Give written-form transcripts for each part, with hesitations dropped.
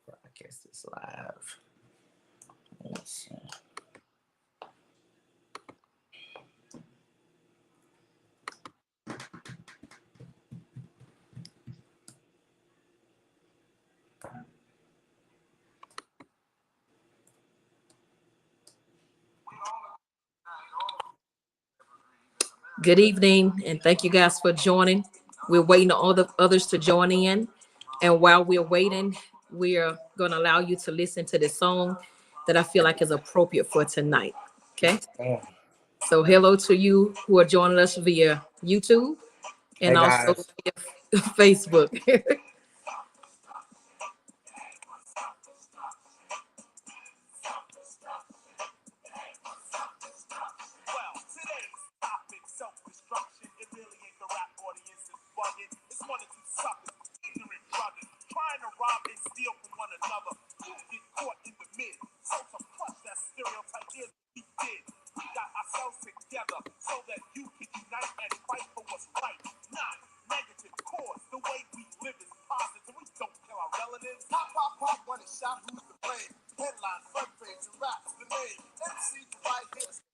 Broadcast this live. Let's see. Good evening, and thank you guys for joining. We're waiting on all the others to join in. And while we're waiting, we're going to allow you to listen to this song that I feel like is appropriate for tonight. Okay? So, hello to you who are joining us via YouTube and Hey also guys. via Facebook.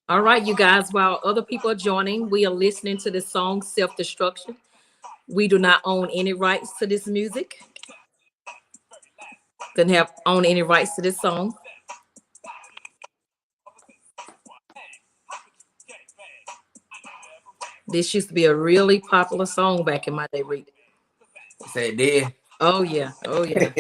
All right, you guys, while other people are joining, we are listening to the song Self-Destruction. We do not own any rights to this music. Didn't have own any rights to this song. This used to be a really popular song back in my day, Reed. Say it did. Oh yeah, oh yeah.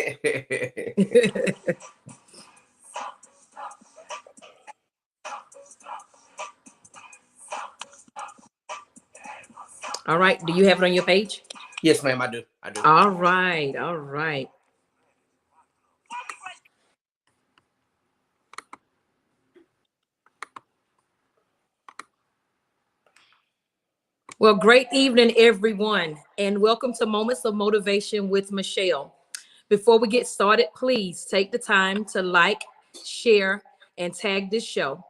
All right, do you have it on your page? Yes, ma'am, I do. I do. All right, all right. Well, great evening, everyone, and welcome to Moments of Motivation with Michelle. Before we get started, please take the time to like, share, and tag this show.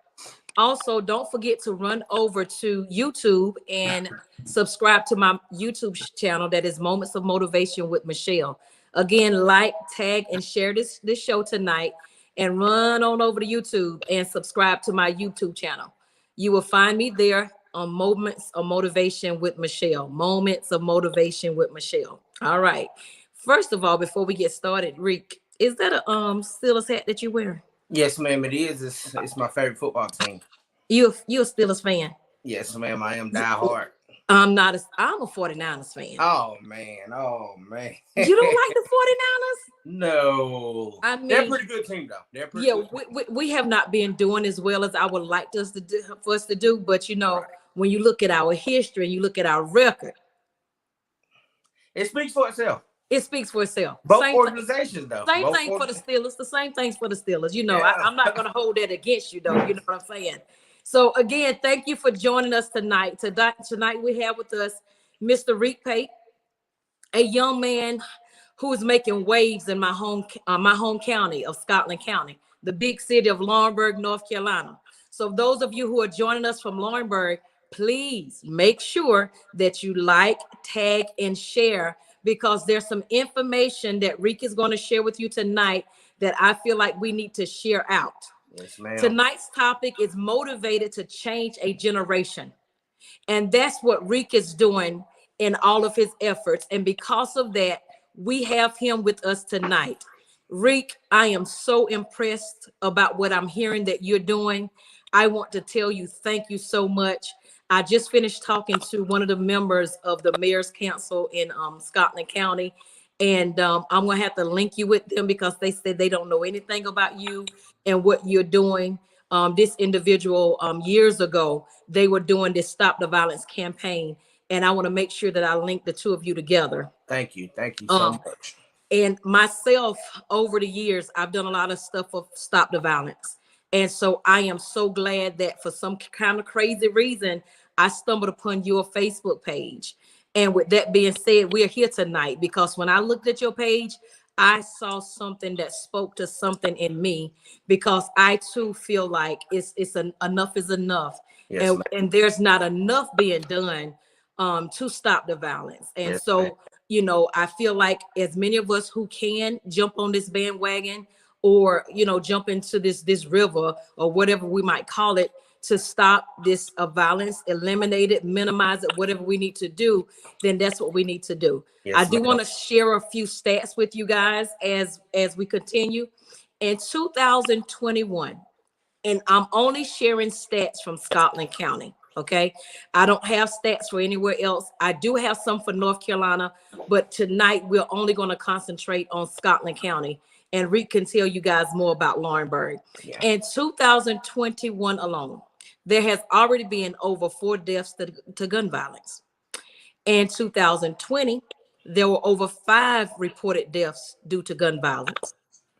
Also, don't forget to run over to YouTube and subscribe to my YouTube channel that is Moments of Motivation with Michelle. Again, like, tag, and share this show tonight, and run on over to YouTube and subscribe to my YouTube channel. You will find me there on Moments of Motivation with Michelle. Moments of Motivation with Michelle. All right. First of all, before we get started, Reek, is that a Steelers hat that you wear? Yes, ma'am, it is. It's my favorite football team. You a Steelers fan? Yes, ma'am, I am diehard. I'm not. I'm a 49ers fan. Oh man, oh man. You don't like the 49ers? No. I mean, they're a pretty good team though. They're pretty good. We have not been doing as well as I would like us to do, for us to do. But you know, when you look at our history and you look at our record, it speaks for itself. It speaks for itself. Both organizations, though. Same thing for the Steelers. The same things for the Steelers. You know, I'm not going to hold that against you, though. You know what I'm saying? So, again, thank you for joining us tonight. Tonight we have with us Mr. Reek Pate, a young man who is making waves in my home county of Scotland County, the big city of Laurinburg, North Carolina. So, those of you who are joining us from Laurinburg, please make sure that you like, tag, and share, because there's some information that Reek is going to share with you tonight that I feel like we need to share out. Yes, ma'am. Tonight's topic is motivated to change a generation. And that's what Reek is doing in all of his efforts. And because of that, we have him with us tonight. Reek, I am so impressed about what I'm hearing that you're doing. I want to tell you, thank you so much. I just finished talking to one of the members of the Mayor's Council in Scotland County, and I'm going to have to link you with them because they said they don't know anything about you and what you're doing. This individual, years ago, they were doing this Stop the Violence campaign, and I want to make sure that I link the two of you together. Thank you. Thank you so much. And myself, over the years, I've done a lot of stuff of Stop the Violence. And so I am so glad that for some kind of crazy reason, I stumbled upon your Facebook page. And with that being said, we're here tonight because when I looked at your page, I saw something that spoke to something in me, because I too feel like enough is enough. Yes, and there's not enough being done to stop the violence. And yes, so you know, I feel like as many of us who can jump on this bandwagon or, you know, jump into this river or whatever we might call it to stop this violence, eliminate it, minimize it, whatever we need to do, then that's what we need to do. Yes, I do ma'am. want to share a few stats with you guys as we continue. In 2021, and I'm only sharing stats from Scotland County. Okay. I don't have stats for anywhere else. I do have some for North Carolina, but tonight we're only going to concentrate on Scotland County. And Rick can tell you guys more about Laurinburg. Yeah. In 2021 alone, there has already been over 4 deaths to gun violence. In 2020, there were over 5 reported deaths due to gun violence.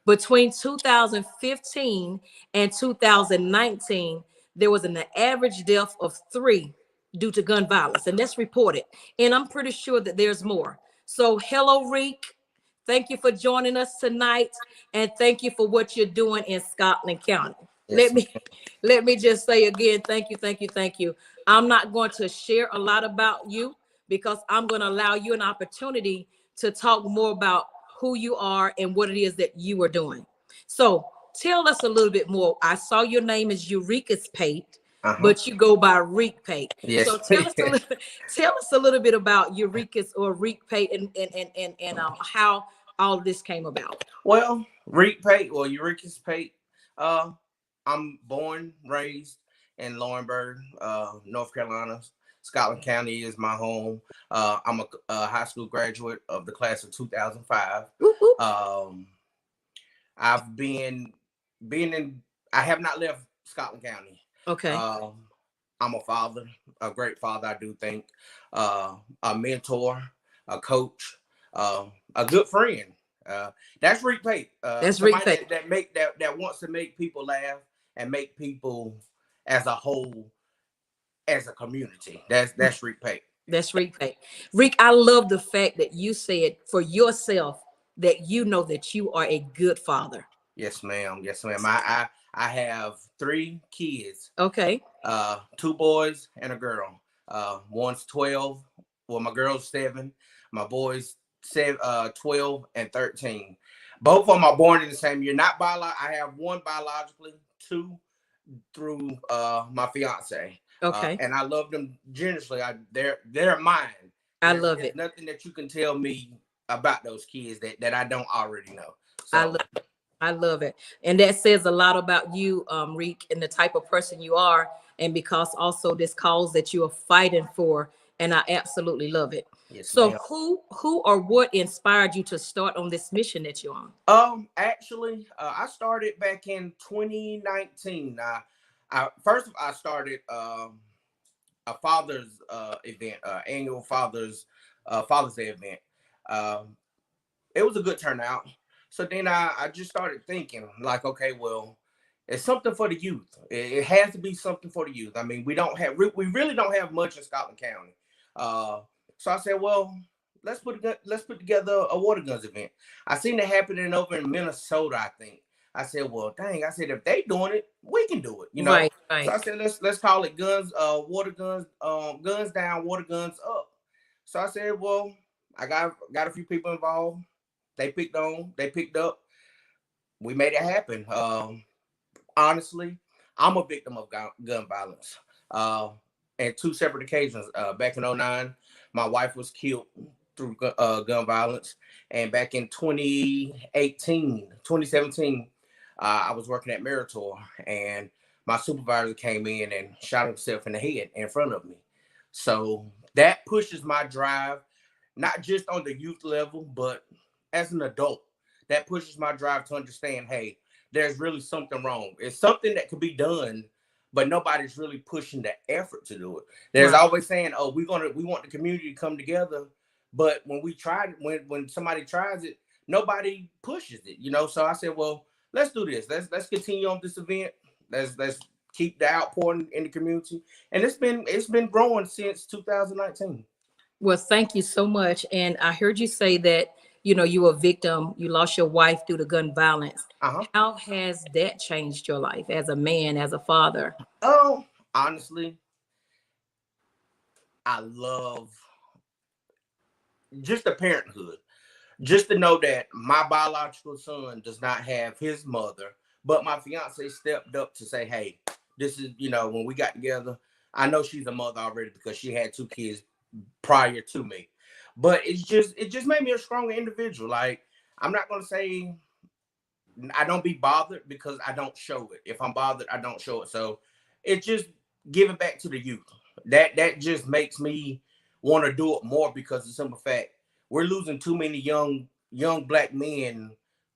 Between 2015 and 2019, there was an average death of 3 due to gun violence, and that's reported. And I'm pretty sure that there's more. So hello, Reek. Thank you for joining us tonight, and thank you for what you're doing in Scotland County. Yes, Let me just say again, thank you. I'm not going to share a lot about you because I'm going to allow you an opportunity to talk more about who you are and what it is that you are doing. So tell us a little bit more. I saw your name is Eureka's Pate, but you go by Reek Pate. Yes. So tell us a little bit about Eureka's or Reek Pate and how all of this came about. Well, Reek Pate or Eureka's Pate. I'm born, raised in Laurinburg, North Carolina. Scotland County is my home. I'm a high school graduate of the class of 2005. I've been in. I have not left Scotland County. Okay. I'm a father, a great father, I do think. A mentor, a coach, a good friend. That's Reek Pate. That's Reek Pate. That wants to make people laugh and make people as a whole, as a community. That's Reek Pate. That's Reek Pate. Reek, I love the fact that you said for yourself that you know that you are a good father. Yes, ma'am. Yes, ma'am. I have 3 kids. Okay. 2 boys and a girl. One's 12. Well, my girl's 7. My boys 12 and 13. Both of them are born in the same year. Not I have 1 biologically, 2 through my fiance. Okay. And I love them generously. They're mine. I love it. Nothing that you can tell me about those kids that I don't already know. So, I love it. And that says a lot about you, Reek, and the type of person you are. And because also this cause that you are fighting for. And I absolutely love it. Yes, so ma'am. who or what inspired you to start on this mission that you're on? Actually, I started back in 2019. First I started a father's event, annual Father's Day event. It was a good turnout. So then I just started thinking like, okay, well, it's something for the youth. It has to be something for the youth. I mean, we really don't have much in Scotland County. So I said, well, let's put together a water guns event. I seen it happening over in Minnesota, I think. I said, well, dang, I said, if they doing it, we can do it, you know? Right. So I said, let's call it water guns, guns down, water guns up. So I said, well, I got a few people involved. They picked up. We made it happen. Honestly, I'm a victim of gun violence. And 2 separate occasions. Back in 2009, my wife was killed through gun violence. And back in 2017, I was working at Meritor, and my supervisor came in and shot himself in the head in front of me. So that pushes my drive, not just on the youth level, but as an adult. That pushes my drive to understand, hey, there's really something wrong. It's something that could be done, but nobody's really pushing the effort to do it. There's always saying, oh, we want the community to come together. But when when somebody tries it, nobody pushes it, you know? So I said, well, let's do this. Let's continue on this event. Let's keep the outpouring in the community. And it's been growing since 2019. Well, thank you so much. And I heard you say that, you know, you were a victim, you lost your wife due to gun violence. How has that changed your life as a man, as a father? Oh, honestly, I love just the parenthood, just to know that my biological son does not have his mother, but my fiance stepped up to say, hey, this is, when we got together, I know she's a mother already because she had 2 kids prior to me. But it just made me a stronger individual. Like, I'm not gonna say I don't be bothered because I don't show it. If I'm bothered, I don't show it. So it just giving back to the youth. That just makes me want to do it more because the simple fact we're losing too many young black men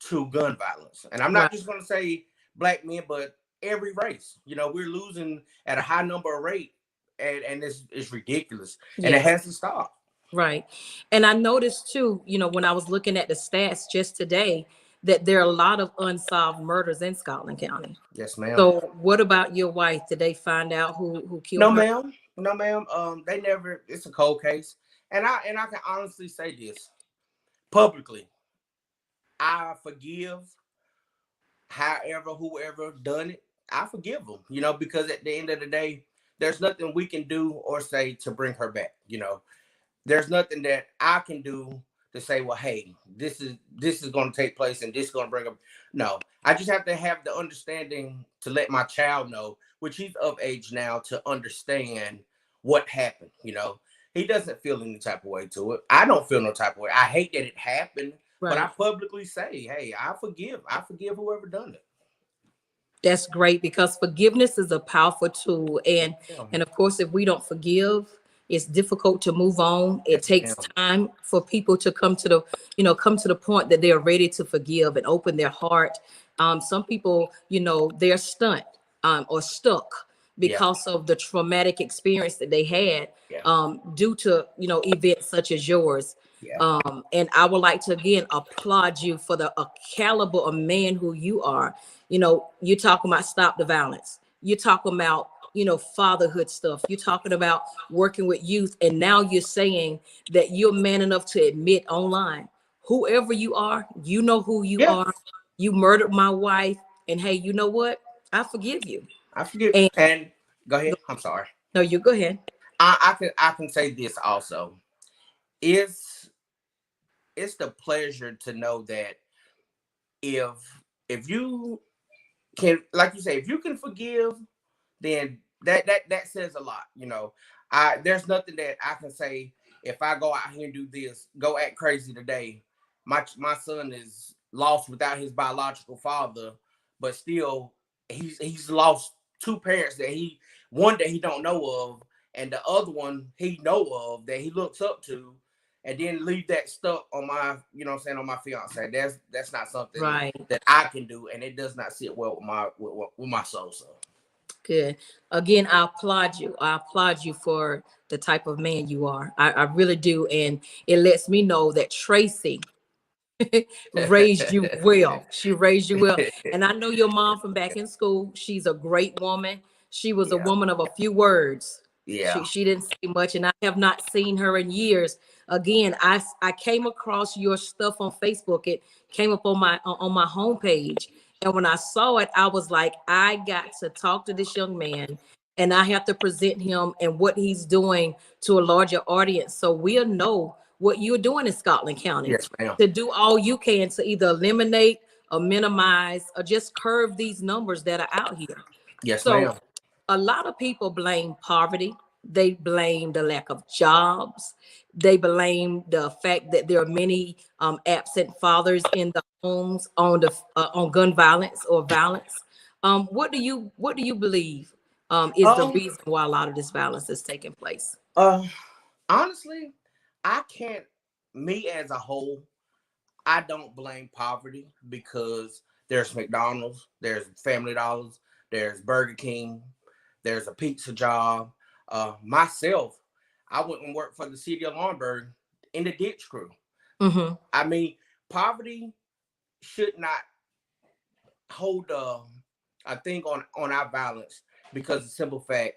to gun violence. And I'm not Right. just gonna say black men, but every race. We're losing at a high number of rate, and it's ridiculous. And it Yes. has to stop. Right. And I noticed too, when I was looking at the stats just today, that there are a lot of unsolved murders in Scotland County. Yes, ma'am. So what about your wife? Did they find out who No, killed her? ma'am. No, ma'am. They never. It's a cold case, and I can honestly say this publicly. I forgive, however, whoever done it. I forgive them. Because at the end of the day, there's nothing we can do or say to bring her back. There's nothing that I can do to say, well, hey, this is going to take place and this is going to bring up. No, I just have to have the understanding to let my child know, which he's of age now, to understand what happened. He doesn't feel any type of way to it. I don't feel no type of way. I hate that it happened, but I Right. publicly say, hey, I forgive whoever done it. That's great because forgiveness is a powerful tool. And Yeah. of course, if we don't forgive, it's difficult to move on. It Yes, takes ma'am. time for people to come to the point that they're ready to forgive and open their heart. Some people, they're stunned or stuck Yeah. because of the traumatic experience that they had Yeah. due to events such as yours. Yeah. And I would like to again applaud you for the caliber of man who you are. You're talking about stop the violence. You're talking about, fatherhood stuff. You're talking about working with youth. And now you're saying that you're man enough to admit online, whoever you are, you know who you Yeah. are. You murdered my wife. And hey, you know what? I forgive you. I forgive. And And go ahead. I'm sorry. no, you go ahead. I can say this also. It's it's the pleasure to know that if you can, like you say, if you can forgive, then that says a lot. There's nothing that I can say if I go out here and do this, go act crazy today. My son is lost without his biological father, but still he's lost two parents that one that he don't know of, and the other one he know of that he looks up to, and then leave that stuck on my, on my fiance. That's not something Right. that I can do, and it does not sit well with my soul. So Good. Again, I applaud you. I applaud you for the type of man you are. I really do. And it lets me know that Tracy raised you well. She raised you well. And I know your mom from back in school. She's a great woman. She was a yeah, woman of a few words. yeah, She didn't say much, and I have not seen her in years. Again, I came across your stuff on Facebook. It came up on my homepage. And when I saw it, I was like, I got to talk to this young man and I have to present him and what he's doing to a larger audience. So we'll know what you're doing in Scotland County yes, ma'am, to do all you can to either eliminate or minimize or just curb these numbers that are out here. yes, So ma'am. a lot of people blame poverty. They blame the lack of jobs. They blame the fact that there are many absent fathers in the homes on gun violence or violence. What do you believe is the Um, reason why a lot of this violence is taking place? uh, honestly, I can't. Me as a whole, I don't blame poverty because there's McDonald's, there's Family Dollars, there's Burger King, there's a pizza job. Myself, I went and worked for the city of Lawrenceburg in the ditch crew. Hmm. I mean, poverty should not hold a thing on our violence because the simple fact,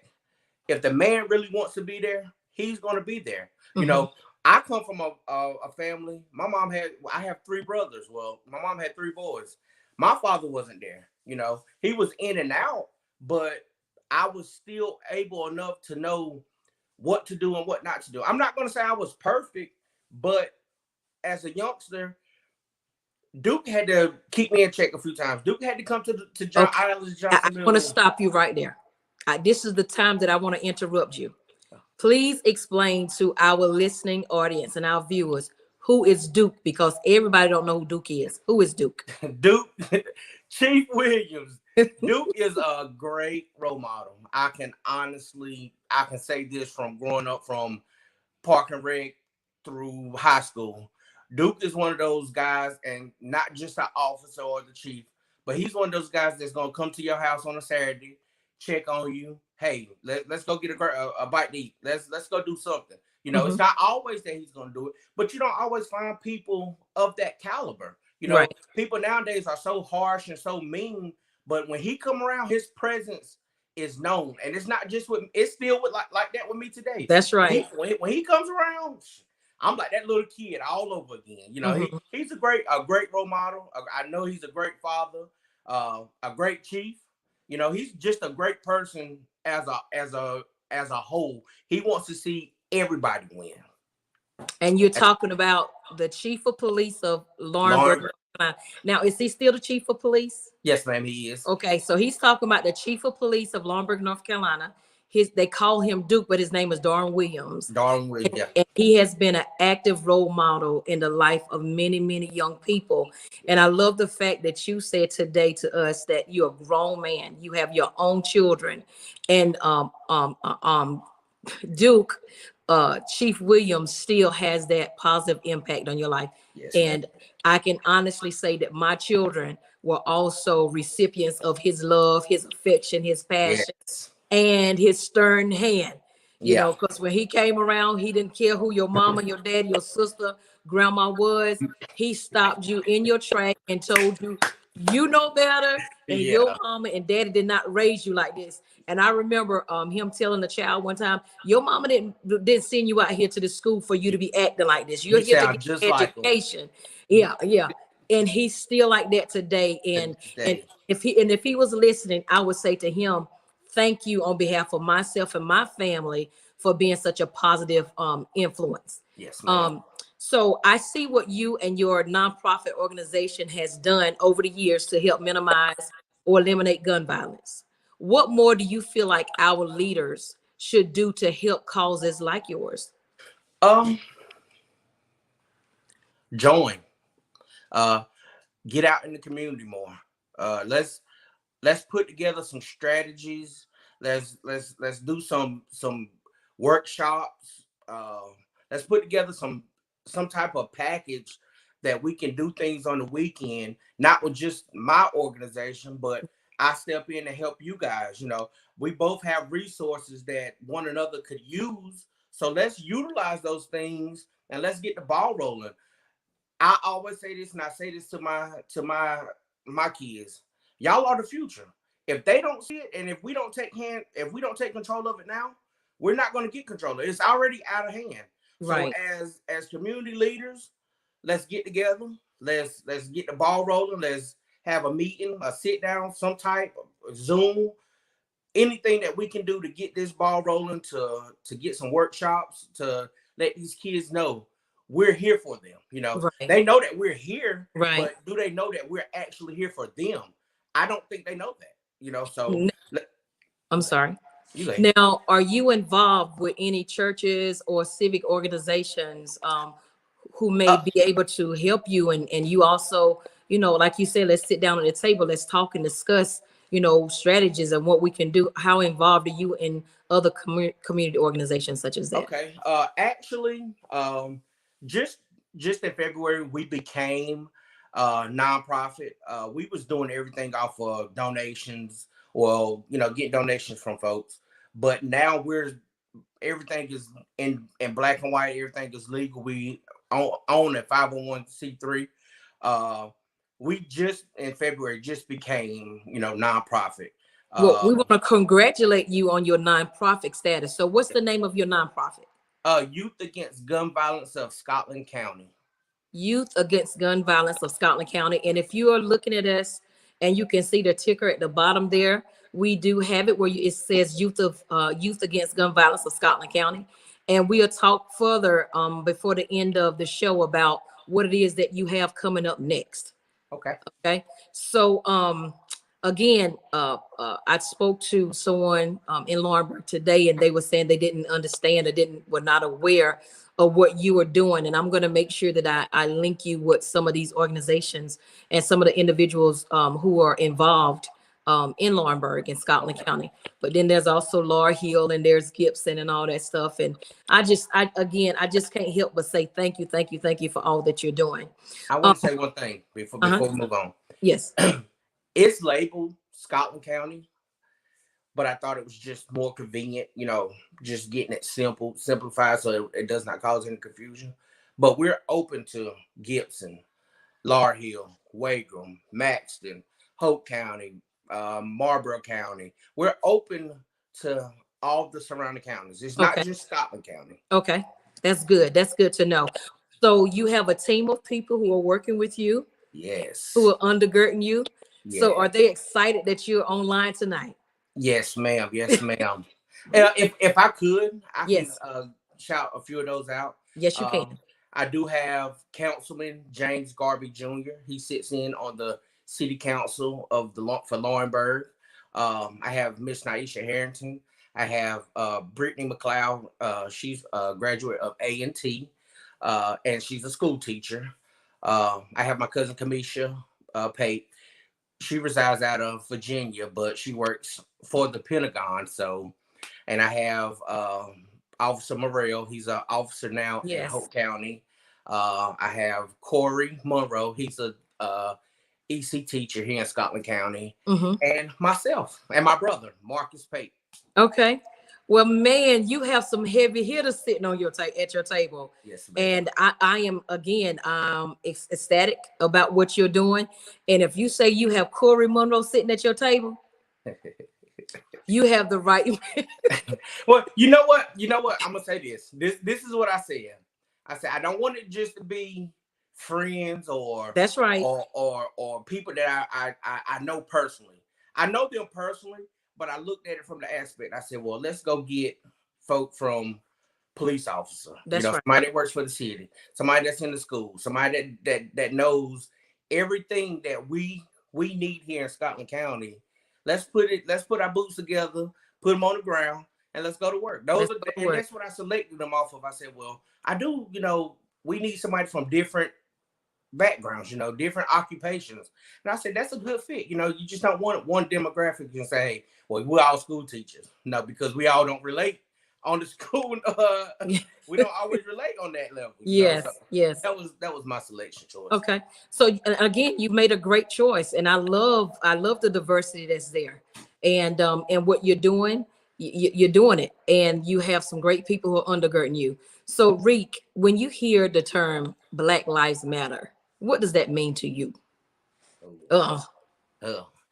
if the man really wants to be there, he's going to be there. Hmm. I come from a family. I have 3 brothers. Well, my mom had 3 boys. My father wasn't there. He was in and out, but I was still able enough to know what to do and what not to do. I'm not going to say I was perfect, But as a youngster, Duke had to keep me in check a few times. Duke had to come to John Okay. Island I Johnson want to Middle. stop you right there. This is the time that I want to interrupt you. Please explain to our listening audience and our viewers who is Duke, because everybody don't know who Duke is. Who is Duke? Duke, Chief Williams. Duke is a great role model. I can say this from growing up from Park and Rec through high school. Duke is one of those guys, and not just an officer or the chief, but he's one of those guys that's gonna come to your house on a Saturday, check on you. Hey, let's go get a bite to eat. Let's go do something. It's not always that he's gonna do it, but you don't always find people of that caliber. Right. People nowadays are so harsh and so mean, but when he come around, his presence is known, and it's not just with. It's still with like that with me today. That's right. When he comes around, I'm like that little kid all over again. He's a great role model. I know he's a great father, a great chief. He's just a great person as a whole. He wants to see everybody win. And you're talking about the chief of police of Laurinburg, North Carolina. Now, is he still the chief of police? Yes, ma'am, he is. Okay, so he's talking about the chief of police of Laurinburg, North Carolina. They call him Duke, but his name is Darren Williams. Darren Williams, yeah. And he has been an active role model in the life of many, many young people. And I love the fact that you said today to us that you're a grown man. You have your own children. And Duke, Chief Williams still has that positive impact on your life. Yes, and I can honestly say that my children were also recipients of his love, his affection, his passion, and his stern hand. You know, because when he came around, he didn't care who your mama, your daddy, your sister, grandma was. He stopped you in your track and told you, you know better, and your mama and daddy did not raise you like this. And I remember him telling the child one time, your mama didn't send you out here to the school for you to be acting like this. You're here to get education. Yeah. And he's still like that today. And if he was listening, I would say to him, thank you on behalf of myself and my family for being such a positive influence. Yes, ma'am. So I see what you and your nonprofit organization has done over the years to help minimize or eliminate gun violence. What more do you feel like our leaders should do to help causes like yours? Join. Get out in the community more. Let's put together some strategies. Let's do some workshops. Let's put together some type of package that we can do things on the weekend, not with just my organization, but I step in to help you guys. We both have resources that one another could use. So let's utilize those things and let's get the ball rolling. I always say this, and I say this to my kids. Y'all are the future. If they don't see it, and if we don't take control of it now, we're not going to get control of it. It's already out of hand. Right. So as community leaders, let's get together. Let's get the ball rolling. Let's have a meeting, a sit down, some type of Zoom, anything that we can do to get this ball rolling, to get some workshops, to let these kids know we're here for them. Right. They know that we're here, right? But do they know that we're actually here for them? I don't think they know that. So I'm sorry. Now, are you involved with any churches or civic organizations who may be able to help you? And you also, like you said, let's sit down at the table, let's talk and discuss, strategies and what we can do. How involved are you in other community organizations such as that? Okay. Actually, just in February, we became a nonprofit. We was doing everything off of donations, or getting donations from folks. But now everything is in black and white. Everything is legal. We own a 501c3. We just in February just became nonprofit. Well, we want to congratulate you on your nonprofit status. So what's the name of your nonprofit? Youth Against Gun Violence of Scotland County. Youth Against Gun Violence of Scotland County. And if you are looking at us and you can see the ticker at the bottom there, we do have it where it says Youth Against Gun Violence of Scotland County. and we'll talk further before the end of the show about what it is that you have coming up next. Okay. Okay. So again, I spoke to someone in Laurinburg today, and they were saying they didn't understand or were not aware of what you are doing. And I'm going to make sure that I link you with some of these organizations and some of the individuals who are involved in Laurinburg and Scotland County. But then there's also Laura Hill, and there's Gibson and all that stuff. And I just can't help but say thank you for all that you're doing. I want to say one thing before we move on. Yes. It's labeled Scotland County, but I thought it was just more convenient, just getting it simplified so it does not cause any confusion. But we're open to Gibson, Laura Hill, Wagram, Maxton, Hope County, Marlboro County. We're open to all the surrounding counties. It's not just Scotland County. Okay, that's good. That's good to know. So you have a team of people who are working with you. Yes. Who are undergirding you. Yeah. So are they excited that you're online tonight? Yes, ma'am. Yes, ma'am. if I could, I can shout a few of those out. Yes, you can. I do have Councilman James Garvey Jr. He sits in on the City Council for Laurinburg. I have Miss Naisha Harrington. I have Brittany McLeod. She's a graduate of A&T, and she's a school teacher. I have my cousin Kamisha Pate. She resides out of Virginia, but she works for the Pentagon. So, and I have Officer Morrell. He's an officer now in Hope County. I have Corey Monroe. He's a EC teacher here in Scotland County. And myself and my brother, Marcus Pate. Okay. Well, man, you have some heavy hitters sitting on at your table. Yes, ma'am. And I am, again, ecstatic about what you're doing. And if you say you have Corey Monroe sitting at your table, you have the right. Well, you know what? I'm gonna say this. This is what I said. I said I don't want it just to be friends or that's right, or people that I know personally. I know them personally. But I looked at it from the aspect. I said, well, let's go get folk from police officer. That's right. Somebody that works for the city, somebody that's in the school, somebody that knows everything that we need here in Scotland County. Let's put our boots together, put them on the ground, and let's go to work. And that's what I selected them off of. I said, well, I do, we need somebody from different backgrounds, different occupations. And I said, that's a good fit. You just don't want one demographic and say, hey, well, we're all school teachers. No, because we all don't relate on the school. We don't always relate on that level. Yes. That was my selection choice. Okay. So again, you made a great choice, and I love the diversity that's there, and what you're doing, you're doing it, and you have some great people who are undergirding you. So, Reek, when you hear the term Black Lives Matter, what does that mean to you? Black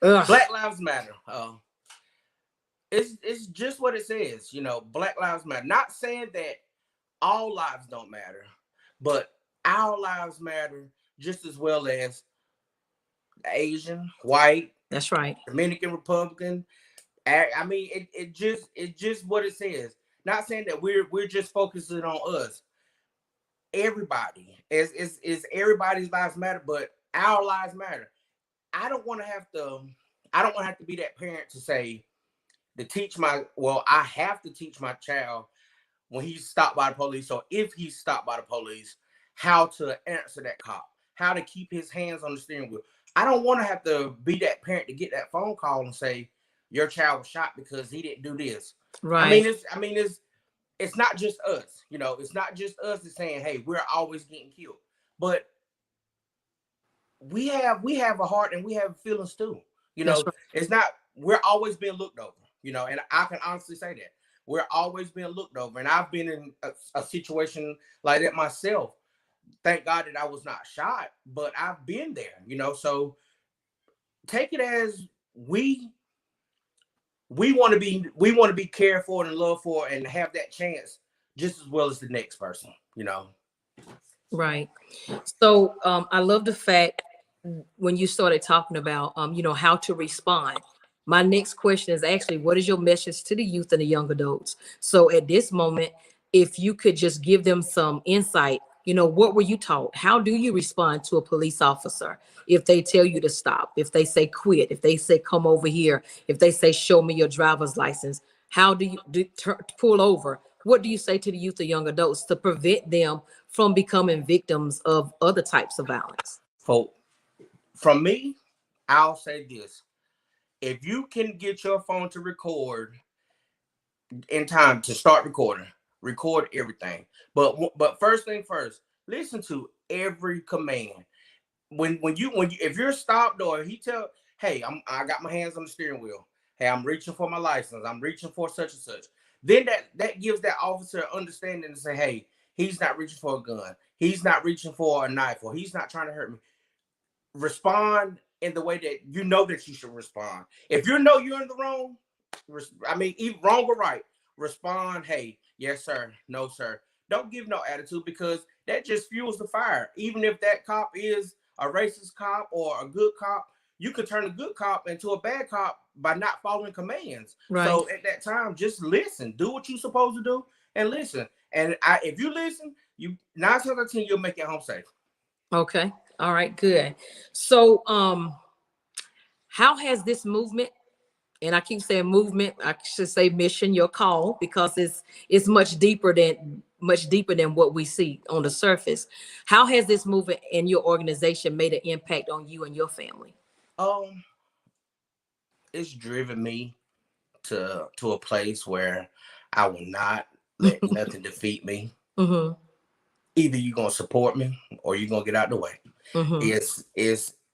Lives Matter. It's just what it says, Black Lives Matter. Not saying that all lives don't matter, but our lives matter just as well as Asian, white. That's right. Dominican Republican. I mean, it just what it says. Not saying that we're just focusing on us. Everybody is everybody's lives matter, but our lives matter. I don't want to have to be that parent to say I have to teach my child when he's stopped by the police, or if he's stopped by the police, how to answer that cop, how to keep his hands on the steering wheel. I don't want to have to be that parent to get that phone call and say your child was shot because he didn't do this. Right. It's not just us, it's not just us that's saying, hey, we're always getting killed, but we have a heart and we have feelings too. Right. It's not, we're always being looked over, and I can honestly say that we're always being looked over. And I've been in a situation like that myself. Thank God that I was not shot, but I've been there, so take it as we want to be cared for and loved for and have that chance just as well as the next person, Right. So I love the fact when you started talking about, how to respond. My next question is actually, what is your message to the youth and the young adults? So at this moment, if you could just give them some insight. What were you taught? How do you respond to a police officer if they tell you to stop, if they say quit, if they say come over here, if they say show me your driver's license? How do you pull over? What do you say to the youth or young adults to prevent them from becoming victims of other types of violence? So from me, I'll say this. If you can get your phone to record in time to start recording, record everything. But first thing first, listen to every command. When you if you're stopped or he tell, hey, I got my hands on the steering wheel. Hey, I'm reaching for my license. I'm reaching for such and such. Then that gives that officer understanding to say, hey, he's not reaching for a gun. He's not reaching for a knife, or he's not trying to hurt me. Respond in the way that you know that you should respond. If you know you're in the wrong, even wrong or right, respond, hey, yes, sir, no, sir. Don't give no attitude, because that just fuels the fire. Even if that cop is a racist cop or a good cop, you could turn a good cop into a bad cop by not following commands. Right. So at that time, just listen, do what you're supposed to do, and listen. And if you listen, 9 times out of 10, you'll make it home safe. Okay. All right, good. So how has this movement, and I keep saying movement, I should say mission, your call, because it's much deeper than what we see on the surface. How has this movement in your organization made an impact on you and your family? It's driven me to a place where I will not let nothing defeat me. Mm-hmm. Either you're gonna support me or you're gonna get out the way. Mm-hmm.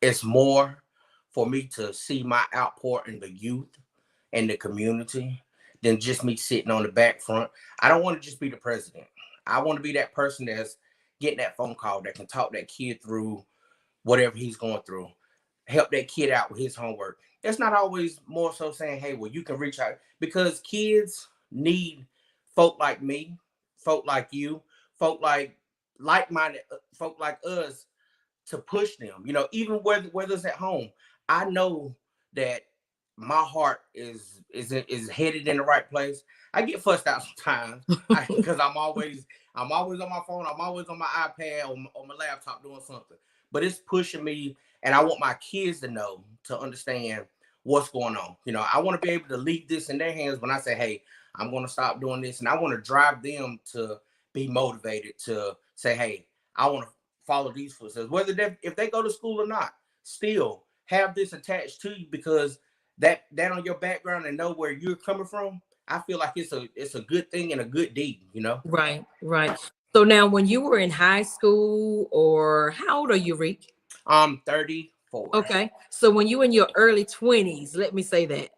It's more for me to see my outpour in the youth and the community than just me sitting on the back front. I don't want to just be the president. I want to be that person that's getting that phone call, that can talk that kid through whatever he's going through, help that kid out with his homework. It's not always more so saying, hey, well, you can reach out, because kids need folk like me, folk like you, folk like-minded folk like us to push them. Even whether it's at home, I know that my heart is headed in the right place. I get fussed out sometimes because I'm always on my phone. I'm always on my iPad or on my laptop doing something. But it's pushing me, and I want my kids to understand what's going on. I want to be able to leave this in their hands when I say, hey, I'm going to stop doing this, and I want to drive them to be motivated to say, hey, I want to follow these footsteps, whether if they go to school or not. Still have this attached to you, because that on your background and know where you're coming from, I feel like it's a good thing and a good deed. Right. So now, when you were in high school, or how old are you, Rick? I'm 34. Okay. So when you were in your early 20s, let me say that,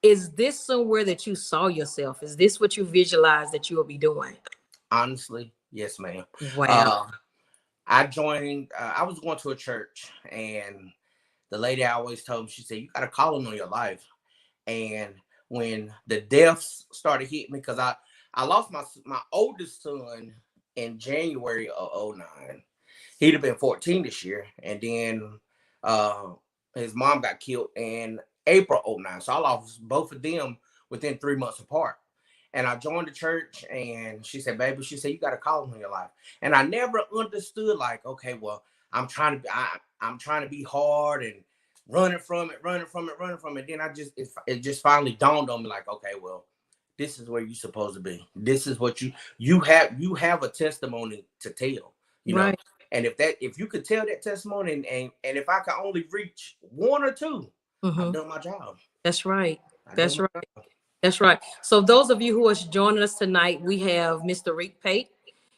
is this somewhere that you saw yourself? Is this what you visualized that you will be doing? Honestly, yes, ma'am. Wow. I joined, I was going to a church, and the lady always told me, she said, you got a calling on your life. And when the deaths started hitting me, because I lost my oldest son in January of 2009. He'd have been 14 this year. And then his mom got killed in April 2009. So I lost both of them within 3 months apart. And I joined the church, and she said, baby, she said, you got a calling in your life. And I never understood, like, okay, well, I'm trying to be hard and running from it. Then it just finally dawned on me, like, okay, well, this is where you're supposed to be. This is what you have a testimony to tell, Right. And if you could tell that testimony, and if I could only reach one or two, I've done my job. That's right. That's right. So those of you who are joining us tonight, we have Mr. Rick Pate.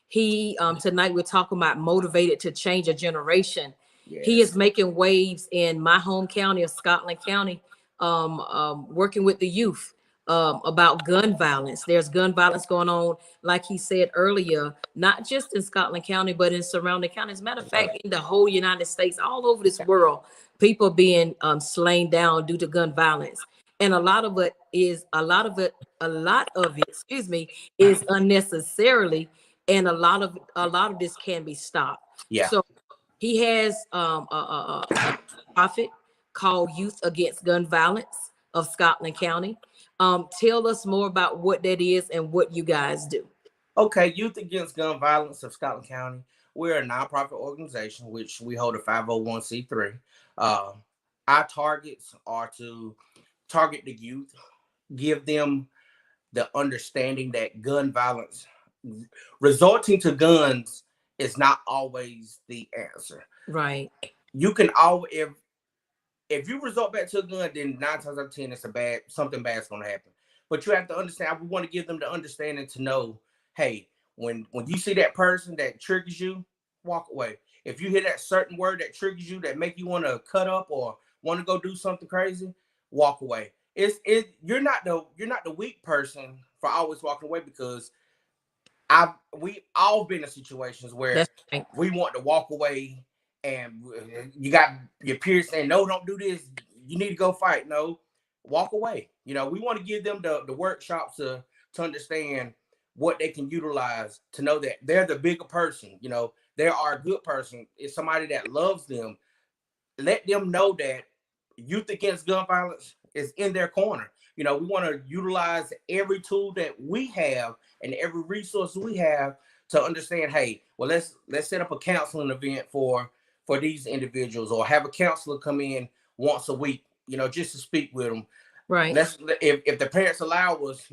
He tonight we're talking about motivated to change a generation. Yes. He is making waves in my home county of Scotland County, working with the youth about gun violence. There's gun violence going on, like he said earlier, not just in Scotland County, but in surrounding counties. As a matter of fact, in the whole United States, all over this world, people being slain down due to gun violence. And a lot of it, is unnecessarily, and a lot of this can be stopped. Yeah. So he has a nonprofit called Youth Against Gun Violence of Scotland County. Tell us more about what that is and what you guys do. Okay, Youth Against Gun Violence of Scotland County. We're a nonprofit organization which we hold a 501c3. Uh, our targets are to target the youth, give them the understanding that gun violence, resorting to guns, is not always the answer. Right. You can always, if you resort back to a gun, then 9 times out of 10, it's something bad's gonna happen. But you have to understand. We want to give them the understanding to know, hey, when you see that person that triggers you, walk away. If you hear that certain word that triggers you, that make you want to cut up or want to go do something crazy, walk away. You're not the weak person for always walking away, because we all been in situations where That's right. we want to walk away, and you got your peers saying, no, don't do this, you need to go fight. No, walk away. We want to give them the workshops to understand what they can utilize, to know that they're the bigger person. They are a good person. It's somebody that loves them. Let them know that Youth Against Gun Violence is in their corner. We want to utilize every tool that we have and every resource we have to understand, hey, well, let's set up a counseling event for these individuals, or have a counselor come in once a week, just to speak with them. Right. If the parents allow us,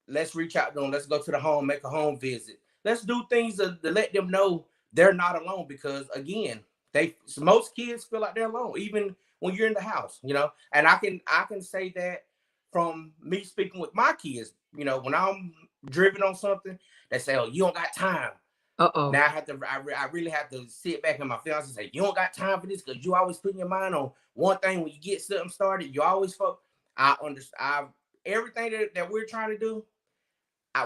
let's reach out to them. Let's go to the home, make a home visit. Let's do things to let them know they're not alone, because again, most kids feel like they're alone, even when you're in the house, and I can say that from me speaking with my kids. When I'm driven on something, they say, oh, you don't got time. Uh-oh. Now I really have to sit back in my feelings and say, you don't got time for this, because you always putting your mind on one thing. When you get something started, you always focus. I understand everything that we're trying to do.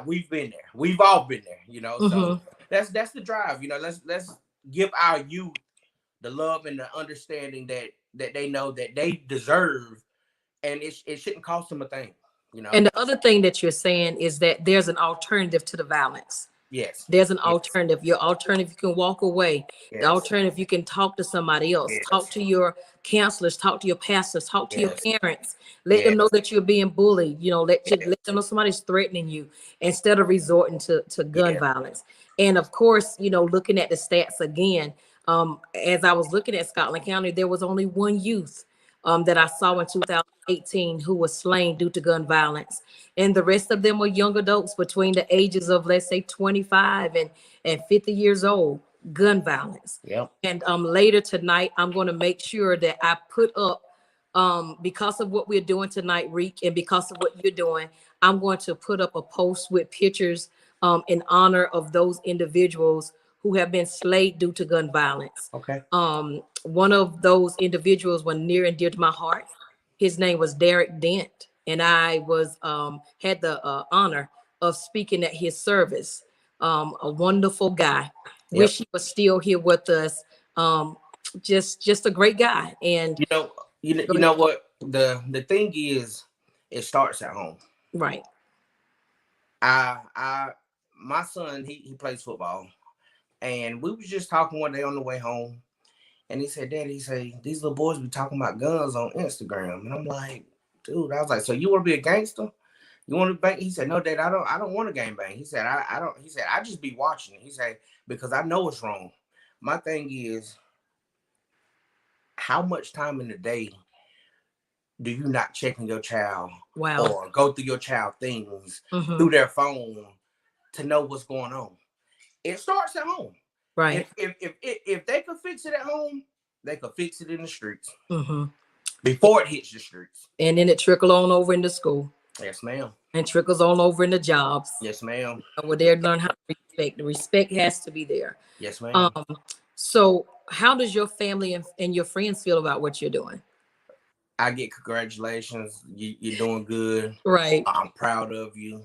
We've been there. We've all been there. So that's the drive. Let's give our youth the love and the understanding that they know that they deserve, and it shouldn't cost them a thing. And the other thing that you're saying is that there's an alternative to the violence. Yes. There's an Yes. alternative. Your alternative, you can walk away. Yes. The alternative, you can talk to somebody else. Yes. Talk to your counselors, talk to your pastors, talk to Yes. your parents. Let them know that you're being bullied. Let them know somebody's threatening you, instead of resorting to gun violence. And of course, looking at the stats again, as I was looking at Scotland County, there was only one youth that I saw in 2018 who was slain due to gun violence. And the rest of them were young adults between the ages of, let's say, 25 and 50 years old, gun violence. Yep. And later tonight, I'm going to make sure that I put up, because of what we're doing tonight, Reek, and because of what you're doing, I'm going to put up a post with pictures in honor of those individuals who have been slayed due to gun violence. Okay. One of those individuals was near and dear to my heart. His name was Derek Dent, and I was had the honor of speaking at his service. A wonderful guy. Yep. Wish he was still here with us. Just a great guy. And you know what, the thing is, it starts at home. Right. My son, he plays football, and we was just talking one day on the way home, and he said, Daddy, these little boys be talking about guns on Instagram. And I'm like, dude, I was like, so you want to be a gangster? You want to bang? He said, no, Dad, I don't want to gang bang. He said, I don't. He said, I just be watching. He said, because I know it's wrong. My thing is, how much time in the day do you not check on your child? Wow. Or go through your child things through their phone to know what's going on? It starts at home. Right. If they could fix it at home, they could fix it in the streets before it hits the streets. And then it trickle on over into school. Yes, ma'am. And trickles on over into jobs. Yes, ma'am. Where they learn how to respect. The respect has to be there. Yes, ma'am. So how does your family and your friends feel about what you're doing? I get congratulations. You're doing good. Right. I'm proud of you.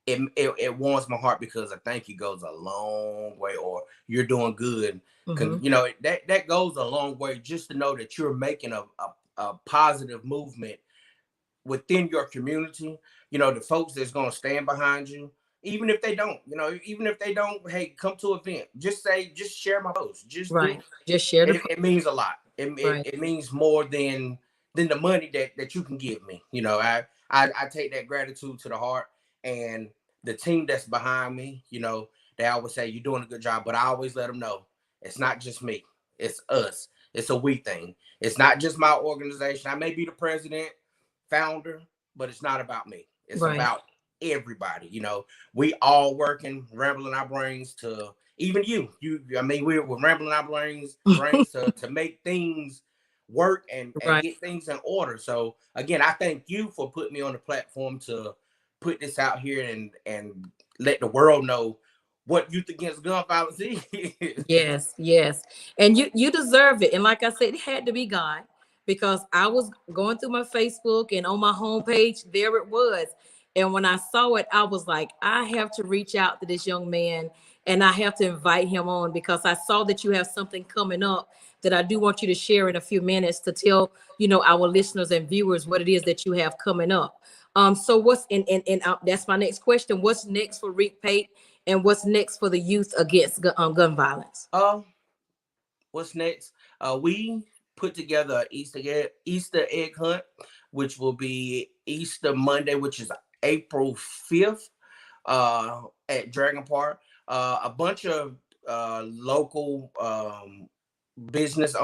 It warms my heart, because a thank you goes a long way, or you're doing good. That goes a long way, just to know that you're making a positive movement within your community. The folks that's going to stand behind you, even if they don't, hey, come to an event, just share my post. Just share it means a lot. It means more than the money that you can give me. I take that gratitude to the heart, and the team that's behind me, they always say you're doing a good job, but I always let them know it's not just me, it's us. It's a we thing. It's not just my organization. I may be the president, founder, but it's not about me. It's Right. about everybody. We all working, rambling our brains to even you. I mean, we're rambling our brains to make things work and Right. get things in order. So again, I thank you for putting me on the platform to put this out here and let the world know what Youth Against Gun Violence is. Yes, yes. And you deserve it. And like I said, it had to be God, because I was going through my Facebook and on my homepage, there it was. And when I saw it, I was like, I have to reach out to this young man and I have to invite him on, because I saw that you have something coming up that I do want you to share in a few minutes to tell, our listeners and viewers what it is that you have coming up. So what's that's my next question. What's next for Reek Pate, and what's next for the Youth Against Gun Violence? What's next? We put together an Easter egg hunt, which will be Easter Monday, which is April 5th, at Dragon Park. A bunch of local business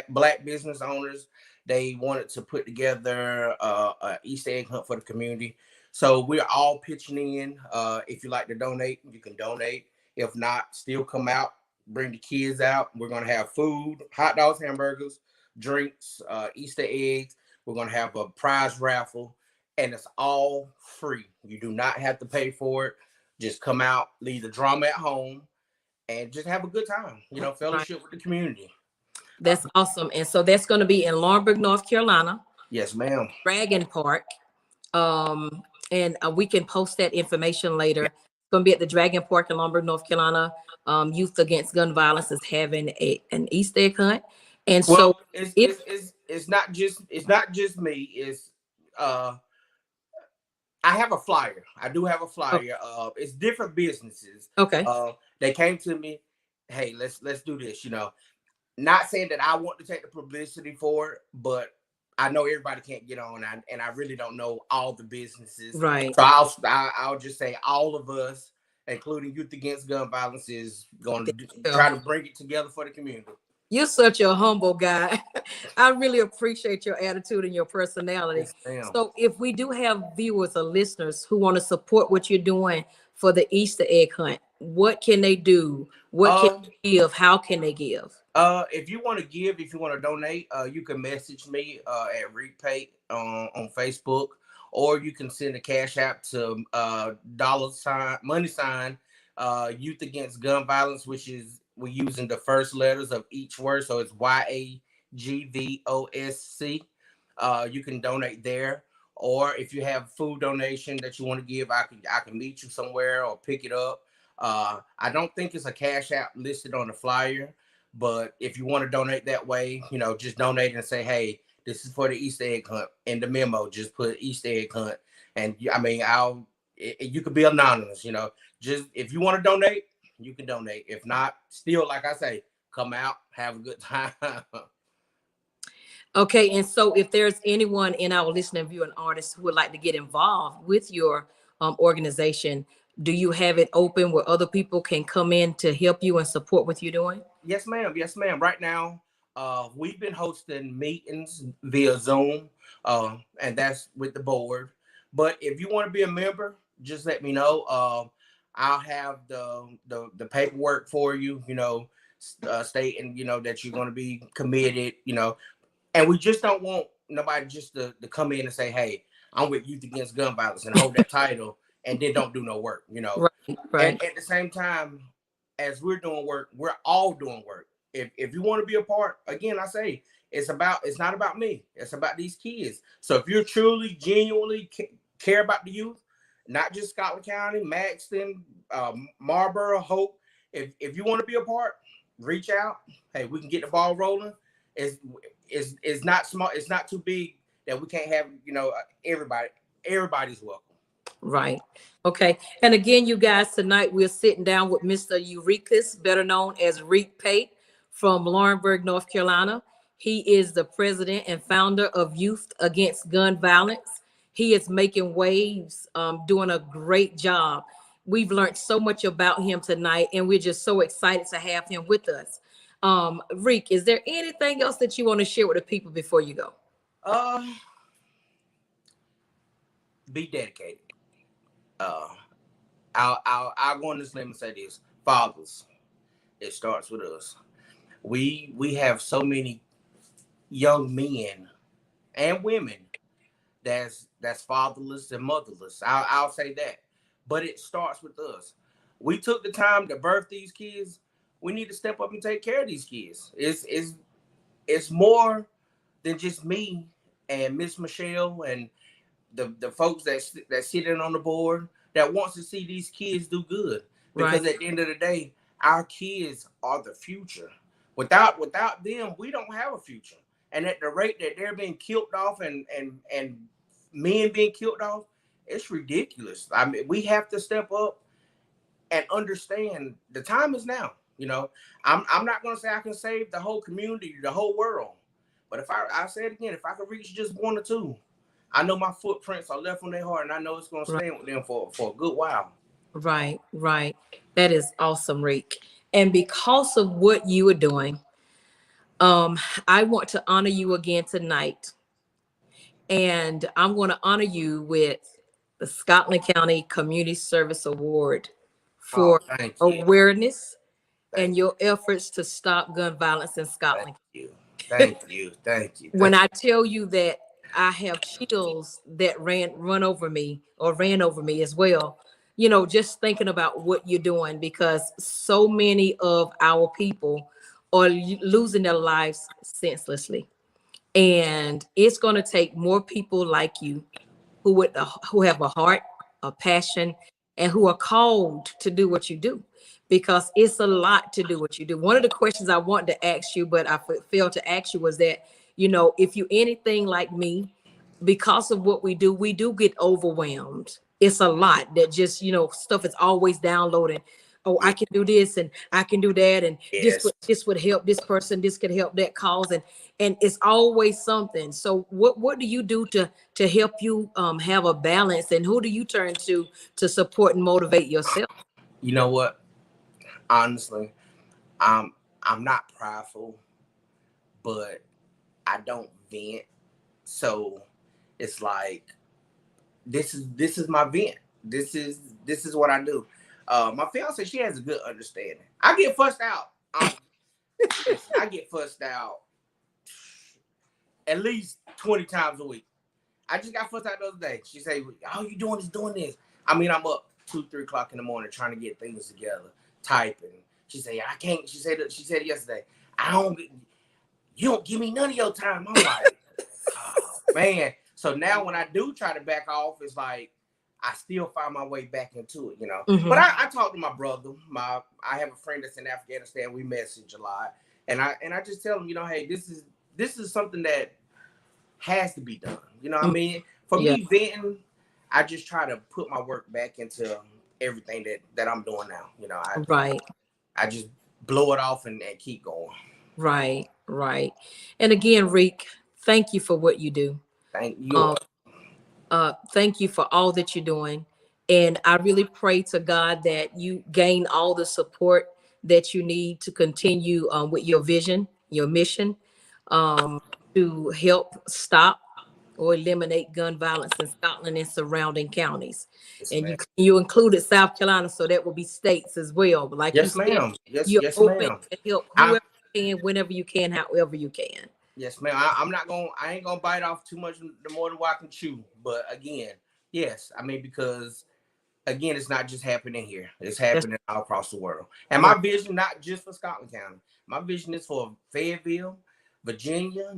black business owners, they wanted to put together an Easter egg hunt for the community. So we're all pitching in. If you like to donate, you can donate. If not, still come out, bring the kids out. We're going to have food, hot dogs, hamburgers, drinks, Easter eggs. We're going to have a prize raffle, and it's all free. You do not have to pay for it. Just come out, leave the drama at home, and just have a good time, fellowship with the community. That's awesome. And so that's going to be in Laurinburg, North Carolina. Yes, ma'am. Dragon Park. And we can post that information later. It's going to be at the Dragon Park in Laurinburg, North Carolina. Youth Against Gun Violence is having an Easter egg hunt. And so it's not just me. It's I have a flyer. I do have a flyer. It's different businesses. Okay. They came to me, hey, let's do this. Not saying that I want to take the publicity for it, but I know everybody can't get on, and I really don't know all the businesses. Right. So I'll just say all of us, including Youth Against Gun Violence, is going to try to bring it together for the community. You're such a humble guy. I really appreciate your attitude and your personality. Yes, so if we do have viewers or listeners who want to support what you're doing for the Easter egg hunt, what can they do? What can they give? How can they give? If you want to give, if you want to donate, you can message me at Reek Pate on Facebook, or you can send a cash app to $, Youth Against Gun Violence, which is we're using the first letters of each word, so it's YAGVOSC. You can donate there, or if you have food donation that you want to give, I can meet you somewhere or pick it up. I don't think it's a cash app listed on the flyer, but if you want to donate that way, just donate and say, hey, this is for the Easter egg hunt. In the memo, just put Easter egg hunt, and I mean, you could be anonymous. Just if you want to donate, you can donate. If not, still, like I say, come out, have a good time. Okay, and so if there's anyone in our listening, viewing artists who would like to get involved with your organization, do you have it open where other people can come in to help you and support what you're doing? Yes, ma'am. Yes, ma'am. Right now, we've been hosting meetings via Zoom, and that's with the board. But if you want to be a member, just let me know. I'll have the paperwork for you, stating, that you're going to be committed, and we just don't want nobody just to come in and say, hey, I'm with Youth Against Gun Violence and hold that title and then don't do no work, Right. And at the same time, as we're doing work, we're all doing work. If you want to be a part, again, I say, it's not about me. It's about these kids. So if you're truly, genuinely care about the youth, not just Scotland County, Maxton, Marlboro, Hope. If you want to be a part, reach out. Hey, we can get the ball rolling. It's not small. It's not too big that we can't have, everybody. Everybody's welcome. Right. Okay. And again, you guys, tonight we're sitting down with Mr. Eurekas, better known as Reek Pate from Laurinburg, North Carolina. He is the president and founder of Youth Against Gun Violence. He is making waves, doing a great job. we've learned so much about him tonight, and we're just so excited to have him with us. Reek, is there anything else that you want to share with the people before you go? Be dedicated. Uh, I'll go on this limb and say this: fathers, it starts with us. We have so many young men and women that's fatherless and motherless. I'll say that, but it starts with us. We took the time to birth these kids. We need to step up and take care of these kids. It's more than just me and Miss Michelle and the folks that sit in on the board that wants to see these kids do good. Because at the end of the day, our kids are the future. Without them, we don't have a future. And at the rate that they're being killed off and men being killed off, it's ridiculous. I mean, we have to step up and understand the time is now. You know, I'm not gonna say I can save the whole community, the whole world. But if I say it again, if I could reach just one or two, I know my footprints are left on their heart, and I know it's gonna stay with them for a good while. Right, right. That is awesome, Reek. And because of what you are doing, I want to honor you again tonight. And I'm going to honor you with the Scotland County Community Service Award Oh, for thank you. awareness Thank and your efforts to stop gun violence in Scotland. you. Thank you. Thank you. When I tell you that I have chills that ran over me as well, you know, just thinking about what you're doing, because so many of our people are losing their lives senselessly. And it's going to take more people like you who have a heart, a passion, and who are called to do what you do, because it's a lot to do what you do. One of the questions I wanted to ask you, but I failed to ask you, was that, you know, if you anything like me, because of what we do get overwhelmed. It's a lot that just, you know, stuff is always downloading. Oh, I can do this and I can do that, and Yes. this would help this person, this could help that cause, and it's always something. So what do you do to help you have a balance, and who do you turn to support and motivate yourself? You know what? Honestly, I'm not prideful, but I don't vent. So it's like this is my vent. This is what I do. My fiance, she has a good understanding. I get fussed out. I get fussed out at least 20 times a week. I just got fussed out the other day. She said, all you doing is doing this. I mean, I'm up 2, 3 o'clock in the morning trying to get things together, typing. She said, I can't. She said yesterday, you don't give me none of your time. I'm like, oh, man. So now when I do try to back off, it's like I still find my way back into it, you know. Mhm. But I talk to my brother. I have a friend that's in Afghanistan. We message a lot, and I just tell him, you know, hey, this is something that has to be done. You know what I mean? For me, venting, I just try to put my work back into everything that I'm doing now. You know, I just blow it off and keep going. Right. And again, Reek, thank you for what you do. Thank you. Thank you for all that you're doing. And I really pray to God that you gain all the support that you need to continue with your vision, your mission, to help stop or eliminate gun violence in Scotland and surrounding counties. Yes, And ma'am. you included South Carolina, so that will be states as well. But like Yes, you said, ma'am. you're Yes, open ma'am. to help whoever you can, whenever you can, however you can. Yes, ma'am. I ain't gonna bite off too much the more than what I can chew. But again, yes, I mean, because again, it's not just happening here. It's happening all across the world. And my vision, not just for Scotland County, my vision is for Fayetteville, Virginia,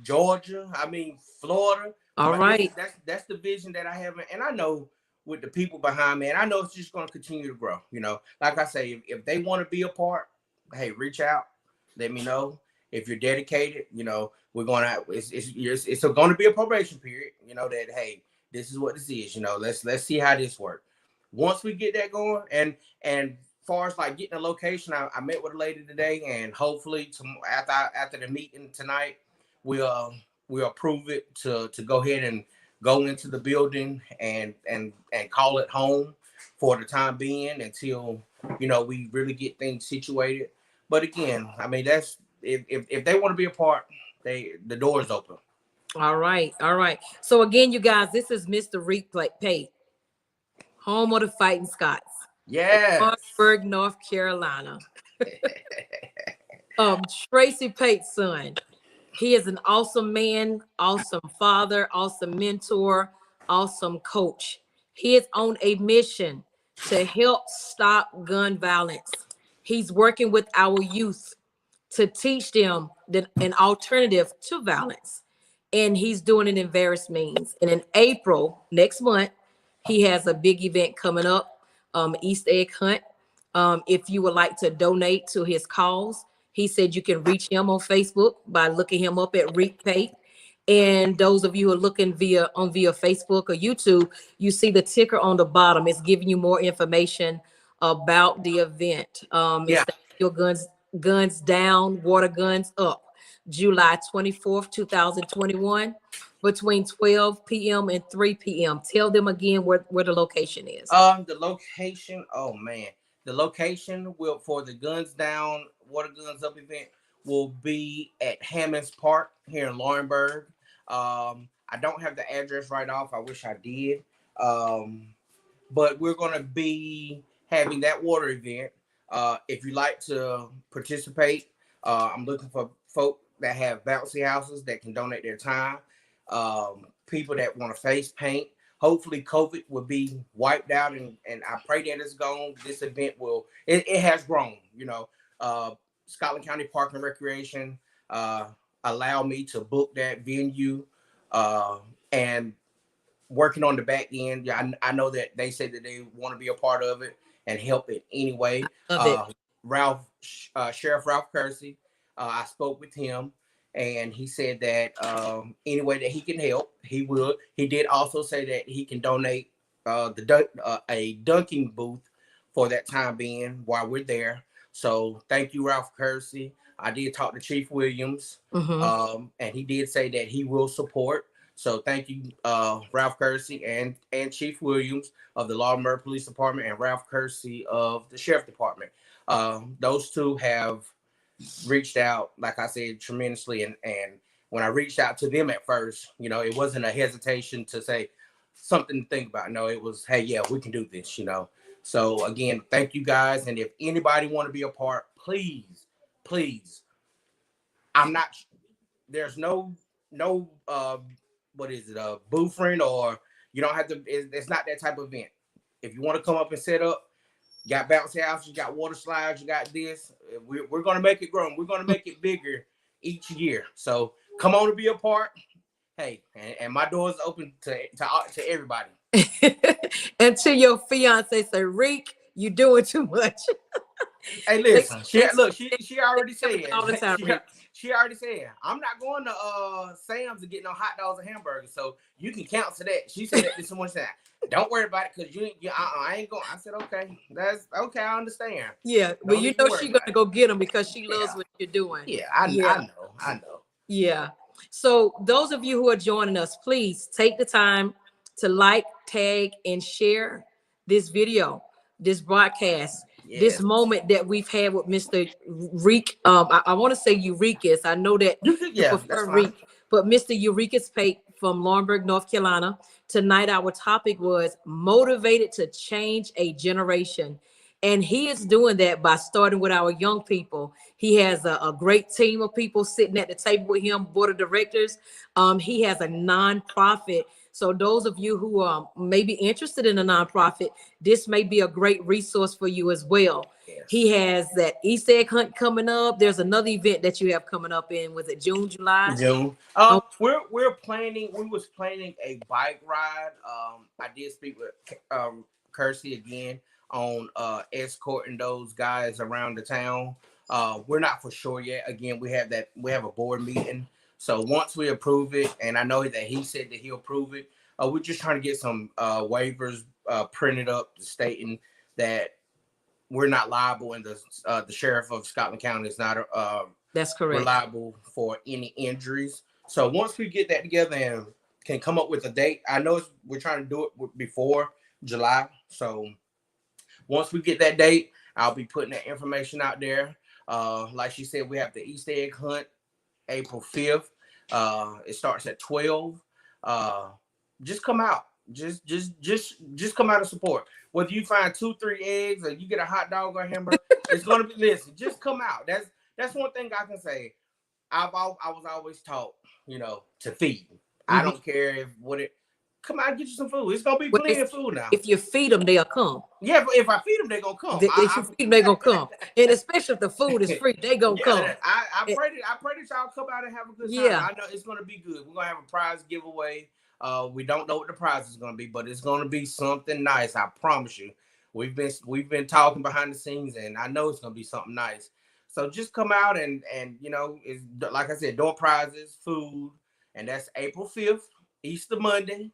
Georgia, I mean Florida. All right. That's the vision that I have. And I know with the people behind me, and I know it's just gonna continue to grow. You know, like I say, if they want to be a part, hey, reach out, let me know. If you're dedicated, you know, we're gonna it's going to be a probation period. You know that, hey, this is what this is. You know, let's see how this works. Once we get that going, and far as like getting a location, I met with a lady today, and hopefully after the meeting tonight, we'll approve it to go ahead and go into the building and call it home. for the time being until, you know, we really get things situated. But again, I mean, that's if they want to be a part, the door is open. All right, all right. So again, you guys, this is Mr. Reek Pate, home of the Fighting Scots, Yes. Lawrenceburg, North Carolina. Tracy Pate's son. He is an awesome man, awesome father, awesome mentor, awesome coach. He is on a mission to help stop gun violence. He's working with our youth to teach them an alternative to violence. And he's doing it in various means. And in April, next month, he has a big event coming up, Easter egg hunt. If you would like to donate to his cause, he said you can reach him on Facebook by looking him up at Reek Pate. And those of you who are looking via Facebook or YouTube, you see the ticker on the bottom. It's giving you more information about the event. Yeah. It's Your Guns Down, Water Guns Up, July 24th, 2021, between 12 p.m. and 3 p.m. Tell them again where the location is. The location, oh man. The location will for the Guns Down, Water Guns Up event will be at Hammonds Park here in Laurinburg. I don't have the address right off. I wish I did. But we're going to be having that water event. If you like to participate, I'm looking for folk that have bouncy houses that can donate their time. People that want to face paint. Hopefully COVID will be wiped out, and I pray that it's gone. This event it has grown, you know. Scotland County Park and Recreation allow me to book that venue, and working on the back end. Yeah, I know that they said that they want to be a part of it and help it anyway. Sheriff Ralph Kersey, I spoke with him, and he said that any way that he can help, he will. He did also say that he can donate a dunking booth for that time being while we're there. So thank you, Ralph Kersey. I did talk to Chief Williams, and he did say that he will support. So thank you, Ralph Kersey and Chief Williams of the Laurinburg Police Department and Ralph Kersey of the Sheriff Department. Those two have reached out, like I said, tremendously. And when I reached out to them at first, you know, it wasn't a hesitation to say something to think about. No, it was, hey, yeah, we can do this, you know. So again, thank you guys. And if anybody want to be a part, please, there's no what is it, boofering, or you don't have to, it's not that type of event. If you want to come up and set up, you got bouncy houses, you got water slides, you got this, we're going to make it grow. We're going to make it bigger each year. So come on to be a part. Hey, and my door is open to everybody. And to your fiance, say, Reek, you doing too much. Hey, listen, she already said all the time, she already said, I'm not going to Sam's to get no hot dogs and hamburgers, so you can cancel that. She said that to someone, said, don't worry about it, because I ain't going. I said, okay, that's okay, I understand. Yeah, but you know she's gonna go get them because she loves what you're doing. Yeah, I know. Yeah. So those of you who are joining us, please take the time to like, tag, and share this video, this broadcast. Yes. This moment that we've had with Mr. Reek. I want to say Eurekas. I know that you prefer Reek, but Mr. Eurekas Pate from Laurinburg, North Carolina. Tonight, our topic was motivated to change a generation. And he is doing that by starting with our young people. He has a great team of people sitting at the table with him, board of directors. He has a nonprofit. So those of you who may be interested in a nonprofit, this may be a great resource for you as well. Yes. He has that Easter egg hunt coming up. There's another event that you have coming up in, was it June, July? June. We was planning a bike ride. I did speak with Kersey again on escorting those guys around the town. We're not for sure yet. Again, we have a board meeting. So once we approve it, and I know that he said that he'll approve it, we're just trying to get some waivers printed up stating that we're not liable, and the sheriff of Scotland County is not that's correct, liable for any injuries. So once we get that together and can come up with a date, I know we're trying to do it before July. So once we get that date, I'll be putting that information out there. Like she said, we have the Easter egg hunt April 5th. It starts at 12. Just come out. Just come out and support. Whether you find 2-3 eggs or you get a hot dog or hamburger, it's gonna be, listen, just come out. That's one thing I can say. I was always taught, to feed. I don't care come out and get you some food. It's gonna be plenty of food now. If you feed them, they'll come. Yeah, but if I feed them, they're gonna come. If you feed them, they're gonna come. And especially if the food is free, they gonna come. I pray that y'all come out and have a good time. Yeah. I know it's gonna be good. We're gonna have a prize giveaway. We don't know what the prize is gonna be, but it's gonna be something nice. I promise you. We've been talking behind the scenes, and I know it's gonna be something nice. So just come out and it's like I said, door prizes, food, and that's April 5th, Easter Monday.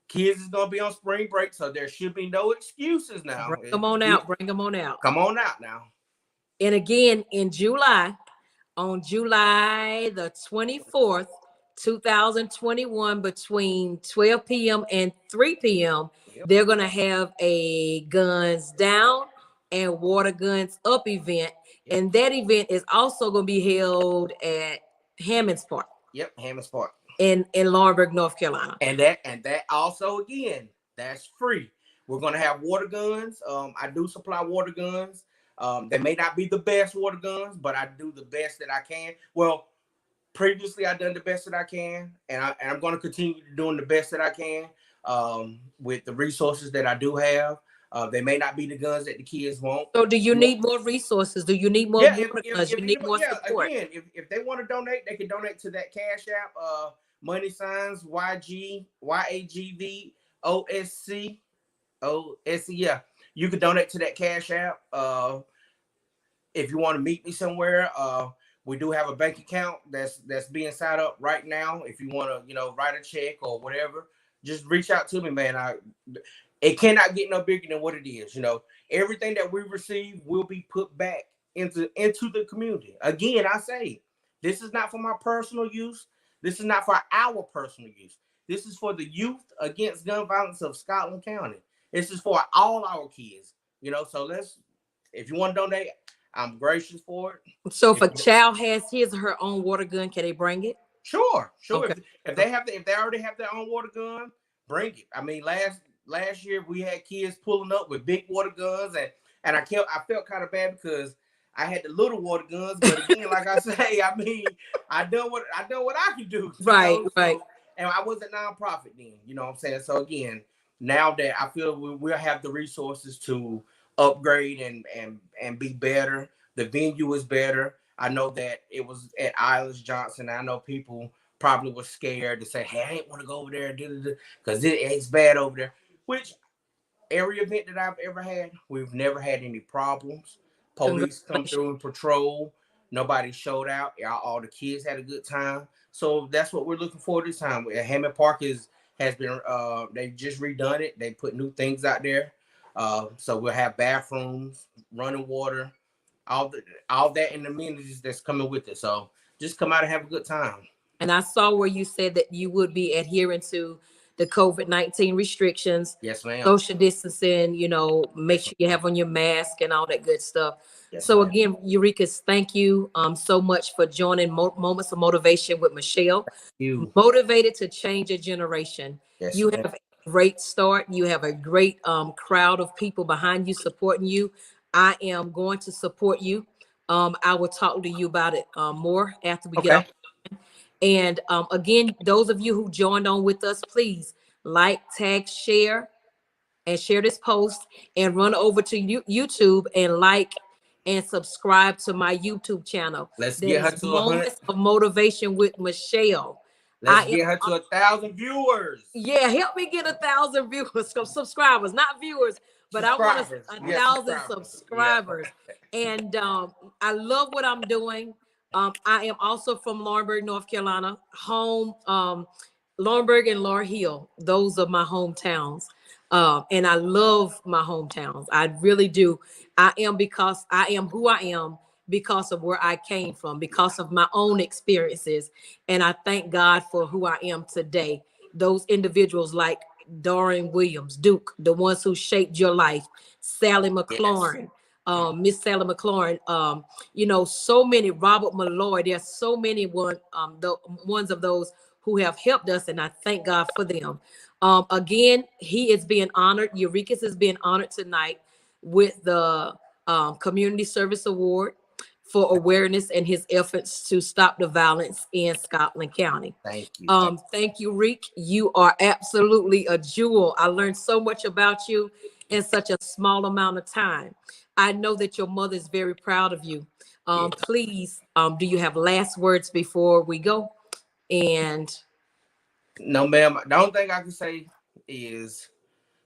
Kids is gonna be on spring break, so there should be no excuses now. Bring them on out. Bring them on out. Come on out now. And again, in July, on July the 24th, 2021, between 12 p.m. and 3 p.m., they're going to have a Guns Down and Water Guns Up event. And that event is also going to be held at Hammonds Park. Yep, Hammonds Park. In Laurinburg, North Carolina. And that also, again, that's free. We're going to have water guns. I do supply water guns. They may not be the best water guns, but I do the best that I can. Well, previously I done the best that I can, and I'm going to continue doing the best that I can with the resources that I do have. They may not be the guns that the kids want. So do you need more resources? Do you need more guns? You need more support? Again, if they want to donate, they can donate to that Cash App, money signs YAGVOSC. Yeah. You can donate to that Cash App. If you want to meet me somewhere, we do have a bank account that's being set up right now. If you want to, write a check or whatever, just reach out to me, man. It cannot get no bigger than what it is. Everything that we receive will be put back into the community. Again, I say, this is not for my personal use. This is not for our personal use. This is for the Youth Against Gun Violence of Scotland County. This is for all our kids. So if you want to donate, I'm gracious for it. So if a child has his or her own water gun, can they bring it? Sure. Okay. If they already have their own water gun, bring it. I mean, last year we had kids pulling up with big water guns, and I felt kind of bad because I had the little water guns, but again, like I say, I mean, I done what I can do. Right. And I was a nonprofit then, you know what I'm saying? So again, now that I feel we'll have the resources to upgrade and be better. The venue is better. I know that it was at Islands Johnson. I know people probably were scared to say, hey, I ain't want to go over there because it's bad over there. Which every event that I've ever had, we've never had any problems. Police come through and patrol. Nobody showed out. All the kids had a good time. So that's what we're looking for this time. Hammond Park has been they've just redone it. They put new things out there. So we'll have bathrooms, running water, all that and the amenities that's coming with it. So just come out and have a good time. And I saw where you said that you would be adhering to the COVID-19 restrictions. Yes, ma'am. Social distancing, make sure you have on your mask and all that good stuff. Yes, so ma'am. Again, Eureka's, thank you so much for joining Moments of Motivation with Michelle. You Motivated to change a generation. Yes, you ma'am. have a great start. You have a great crowd of people behind you supporting you. I am going to support you. I will talk to you about it more after we get off. And again, those of you who joined on with us, please like, tag, share, and share this post, and run over to YouTube and like and subscribe to my YouTube channel. Let's get her to Moments of Motivation with Michelle. Let's get her to 1,000 viewers. Yeah, help me get 1,000 viewers, subscribers, not viewers, but I want 1,000 subscribers. Yeah. And I love what I'm doing. I am also from Laurinburg, North Carolina. Home, Laurinburg and Laurel Hill. Those are my hometowns. And I love my hometowns. I really do. I am who I am because of where I came from, because of my own experiences. And I thank God for who I am today. Those individuals like Dorian Williams, Duke, the ones who shaped your life, Sally McLaurin, Miss Sally McLaurin, so many, Robert Malloy. There's so many the ones of those who have helped us, and I thank God for them. Again, he is being honored. Eureka's is being honored tonight with the Community Service Award for awareness and his efforts to stop the violence in Scotland County. Thank you. Thank you, Reek. You are absolutely a jewel. I learned so much about you in such a small amount of time. I know that your mother is very proud of you. Please, do you have last words before we go? And no, ma'am. The only thing I can say is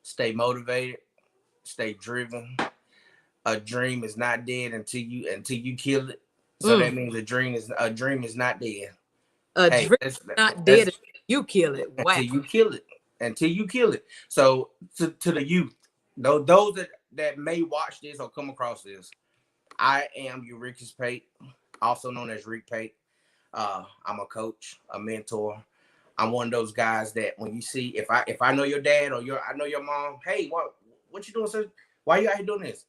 stay motivated, stay driven. A dream is not dead until you kill it. So that means a dream is not dead. Dream is not dead until you kill it. Wow. Until you kill it. So to the youth, those that may watch this or come across this, I am Eureka Pate, also known as Reek Pate. I'm a coach, a mentor. I'm one of those guys that when you see, if I know your dad or I know your mom, hey, what you doing, sir? Why you out here doing this?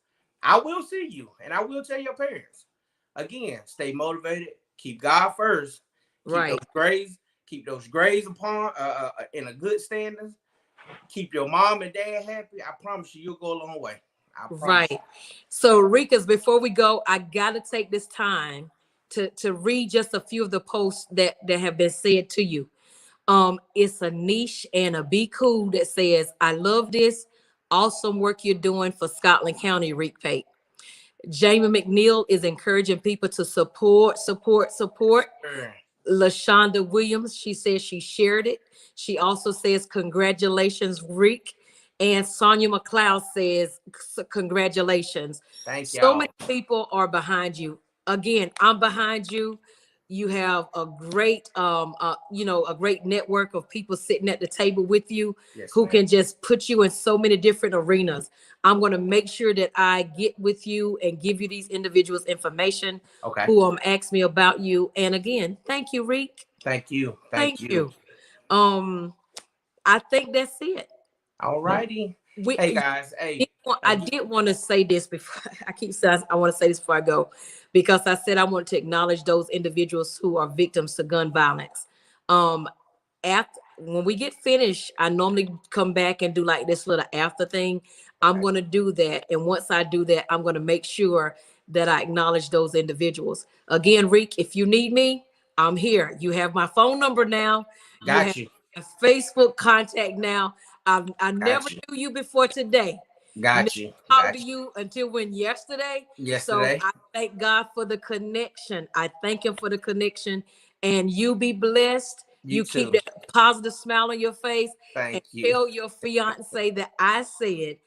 I will see you, and I will tell your parents. Again, stay motivated. Keep God first. Keep those grades upon in a good standing. Keep your mom and dad happy. I promise you'll go a long way. Right. So, Rikas, before we go, I gotta take this time to read just a few of the posts that have been said to you. It's a niche and a Be Cool that says, I love this. Awesome work you're doing for Scotland County, Reek Pate. Jamie McNeil is encouraging people to support. LaShonda Williams, she says she shared it. She also says, congratulations, Reek. And Sonia McLeod says, congratulations. Thank you. So many people are behind you. Again, I'm behind you. You have a great, a great network of people sitting at the table with you who can just put you in so many different arenas. I'm going to make sure that I get with you and give you these individuals information who ask me about you. And again, thank you, Reek. Thank you. Thank you. I think that's it. All righty. Hey guys. Hey. I did want to say this before I keep saying I want to say this before I go, because I said I want to acknowledge those individuals who are victims to gun violence. When we get finished, I normally come back and do like this little after thing. I'm going to do that. And once I do that, I'm going to make sure that I acknowledge those individuals. Again, Reek, if you need me, I'm here. You have my phone number now. Got you. A Facebook contact now. I never knew you before today. Got you. Talked to you until yesterday. So I thank God for the connection. I thank him for the connection. And you be blessed. You keep that positive smile on your face. Thank you. Tell your fiance that I said,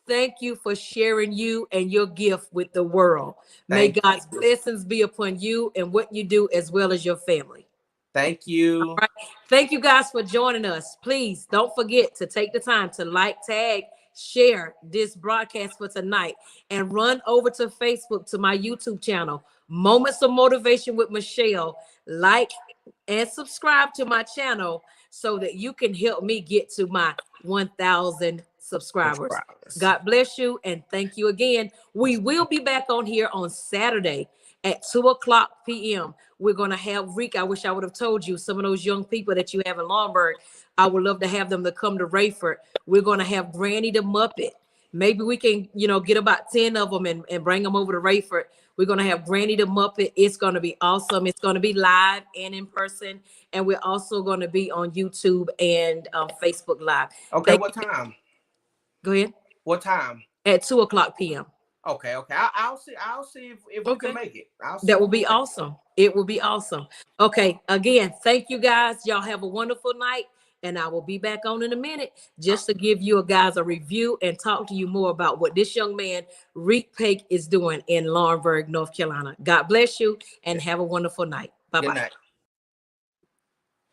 thank you for sharing you and your gift with the world. May God's blessings be upon you and what you do, as well as your family. Thank you. All right. Thank you guys for joining us. Please don't forget to take the time to like, tag, share this broadcast for tonight, and run over to Facebook to my YouTube channel, Moments of Motivation with Michelle. Like and subscribe to my channel so that you can help me get to my 1,000 subscribers. God bless you, and thank you again. We will be back on here on Saturday at 2:00 p.m. We're going to have Reek. I wish I would have told you some of those young people that you have in Lombard. I would love to have them to come to Rayford. We're going to have Granny the Muppet. Maybe we can, get about 10 of them and bring them over to Rayford. We're going to have Granny the Muppet. It's going to be awesome. It's going to be live and in person. And we're also going to be on YouTube and Facebook Live. Okay, what time? Go ahead. What time? At 2:00 p.m. Okay. I'll see if we can make it. That will be awesome. It will be awesome. Okay. Again, thank you guys. Y'all have a wonderful night. And I will be back on in a minute just to give you guys a review and talk to you more about what this young man, Reek Pate, is doing in Laurinburg, North Carolina. God bless you and have a wonderful night. Bye-bye. Good night.